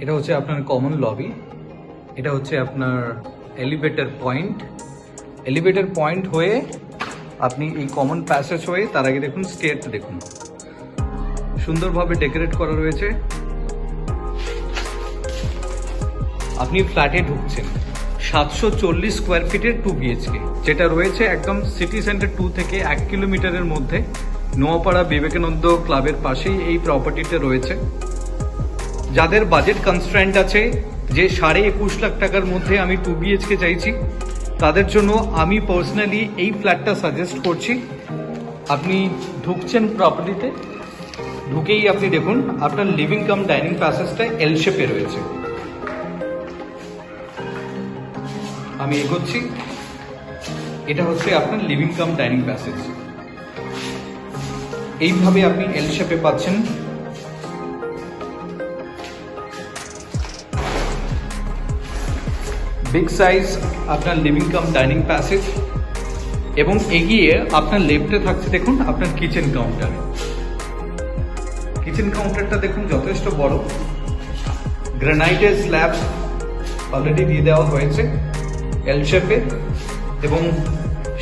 এটা হচ্ছে আপনার কমন লবি, এটা হচ্ছে আপনার এলিভেটর পয়েন্ট। এলিভেটর পয়েন্ট হয়ে আপনি এই কমন প্যাসেজ হয়ে তার আগে দেখুন স্টেয়ারটা দেখুন, সুন্দরভাবে ডেকোরেট করা রয়েছে। আপনি ফ্ল্যাটে ঢুকছেন 740 স্কোয়ার ফিটের 2 BHK, যেটা রয়েছে একদম সিটি সেন্টার 2 থেকে 1 কিলোমিটারের মধ্যে, নোয়াপাড়া বিবেকানন্দ ক্লাবের পাশেই এই প্রপার্টিটা রয়েছে। যাদের বাজেট কনস্ট্রেন্ট আছে, যে 21.5 লাখ টাকার মধ্যে আমি 2 BHK চাইছি, তাদের জন্য আমি পার্সোনালি এই ফ্ল্যাটটা সাজেস্ট করছি। আপনি ঢুকছেন প্রপার্টিতে, ঢুকেই আপনি দেখুন আপনার লিভিং কাম ডাইনিং প্যাসেজটা এল শেপে রয়েছে। আমি এগোচ্ছি, এটা হচ্ছে আপনার লিভিং কাম ডাইনিং প্যাসেজ। এইভাবে আপনি এল শেপে পাচ্ছেন। বিগ সাইজ আপনার লিভিং কাম ডাইনিং প্যাসেজ, এবং এগিয়ে আপনার লেফটে থাকছে দেখুন আপনার কিচেন কাউন্টার। কিচেন কাউন্টারটা দেখুন যথেষ্ট বড়, গ্রানাইটের স্ল্যাব অলরেডি দিয়ে দেওয়া হয়েছে এল শেপে, এবং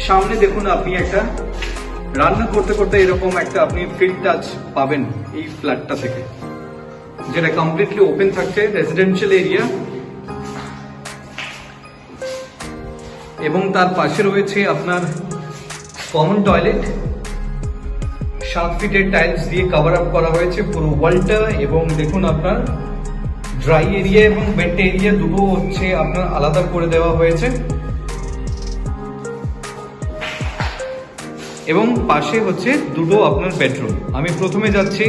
সামনে দেখুন আপনি একটা রান্না করতে করতে এরকম একটা আপনি ফিল টাচ পাবেন এই ফ্ল্যাটটা থেকে, যেটা কমপ্লিটলি ওপেন থাকছে, রেসিডেন্সিয়াল এরিয়া। এবং তার পাশে রয়েছে আপনার কমন টয়লেট, 7 ফিটের টাইলস দিয়ে কভার আপ করা হয়েছে পুরো ওয়ালটা। এবং দেখুন আপনার ড্রাই এরিয়া এবং ওয়েট এরিয়া দুটো হচ্ছে আপনার আলাদা করে দেওয়া হয়েছে। এবং পাশে হচ্ছে দুটো আপনার বেডরুম। আমি প্রথমে যাচ্ছি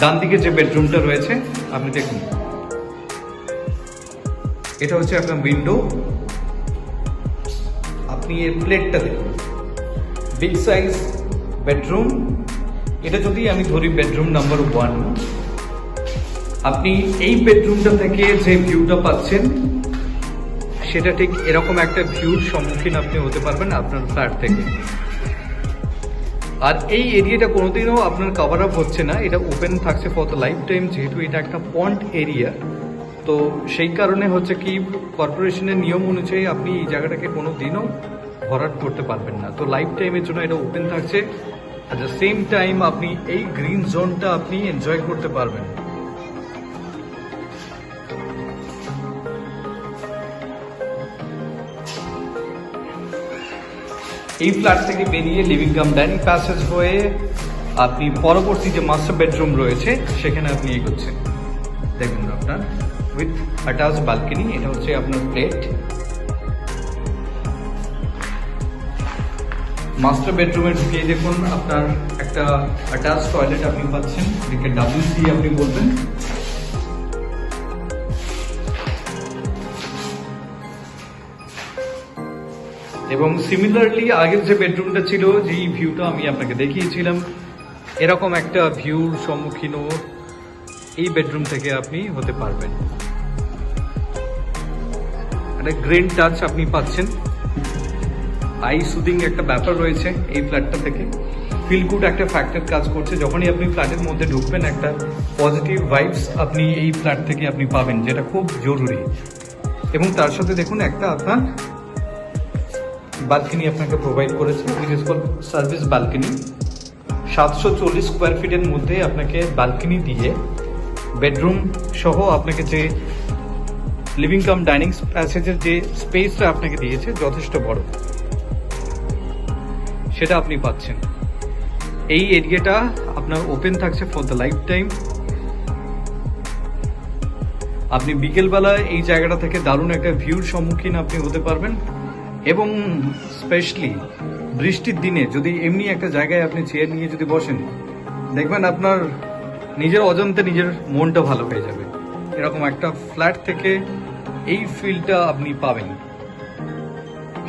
ডান দিকে যে বেডরুমটা রয়েছে, আপনি দেখুন এটা হচ্ছে আপনার উইন্ডো। আপনি এর প্লেটটা দেখুন, বিগ সাইজ বেডরুম। এটা যদি আমি ধরি বেডরুম নাম্বার 1, আপনি এই বেডরুমটা থেকে যে ভিউটা পাচ্ছেন সেটা ঠিক এরকম একটা ভিউর সম্মুখীন আপনি হতে পারবেন আপনার ফ্ল্যাট থেকে। আর এই এরিয়াটা কোনোদিনও আপনার কভার আপ হচ্ছে না, এটা ওপেন থাকছে ফর দ্য লাইফ টাইম, যেহেতু এটা একটা পন্ড এরিয়া। তো সেই কারণে হচ্ছে কি কর্পোরেশনের নিয়ম অনুযায়ী আপনি এই জায়গাটাকে কোনো দিনও ভরাট করতে পারবেন না। তো লাইফ টাইমের জন্য এটা ওপেন থাকছে। অ্যাট দ্য সেম টাইম আপনি এই গ্রিন জোনটা আপনি এনজয় করতে পারবেন। এই ফ্ল্যাট থেকে বেরিয়ে লিভিং কাম ডাইনিং প্যাসেজ হয়ে আপনি পরবর্তী যে মাস্টার বেডরুম রয়েছে সেখানে আপনি এগোচ্ছেন। দেখুন আপনার উইথ অ্যাটাচ বালকনি, এটা হচ্ছে আপনার প্লেট। মাস্টার বেডরুমে ঢুকিয়ে দেখুন আপনার একটা অ্যাটাচ টয়লেট আপনি পাচ্ছেন, এটাকে WC আপনি বলবেন। এবং সিমিলারলি আগের যে বেডরুমটা ছিল, যেই ভিউটা আমি আপনাকে দেখিয়েছিলাম, এরকম একটা ভিউর সম্মুখীনও এই বেডরুম থেকে আপনি হতে পারবেন। একটা গ্রিন টাচ আপনি পাচ্ছেন, আই সুদিং একটা ব্যাপার রয়েছে এই ফ্ল্যাটটা থেকে। ফিল গুড একটা ফ্যাক্টর কাজ করছে, যখনই আপনি ফ্ল্যাটের মধ্যে ঢুকবেন একটা পজিটিভ ভাইবস আপনি এই ফ্ল্যাট থেকে আপনি পাবেন, যেটা খুব জরুরি। এবং তার সাথে দেখুন একটা আপনার বালকনি আপনাকে প্রোভাইড করেছে, which is called service balcony. 740 square ফিটের মধ্যে আপনাকে বালকনি দিয়ে বেডরুম সহ আপনাকে যে লিভিং কাম ডাইনিং প্যাসেজের যে স্পেসটা আপনাকে দিয়েছে যথেষ্ট বড়, সেটা আপনি পাচ্ছেন। এই এরিয়াটা আপনার ওপেন থাকছে ফর দ্য লাইফ টাইম। আপনি বিকেলবেলা এই জায়গাটা থেকে দারুণ একটা ভিউর সম্মুখীন আপনি হতে পারবেন। এবং স্পেশালি বৃষ্টির দিনে যদি এমনি একটা জায়গায় আপনি চেয়ার নিয়ে যদি বসেন, দেখবেন আপনার নিজের অজান্তে নিজের মনটা ভালো হয়ে যাবে। এরকম একটা ফ্ল্যাট থেকে এই ফিলটা আপনি পাবেন।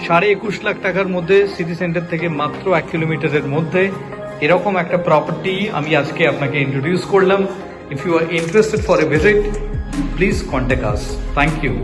21.5 লাখ টাকার মধ্যে সিটি সেন্টার থেকে মাত্র 1 কিলোমিটারের মধ্যে এরকম একটা প্রপার্টি আমি আজকে আপনাকে ইন্ট্রোডিউস করলাম। If you are interested for a visit, please contact us. Thank you.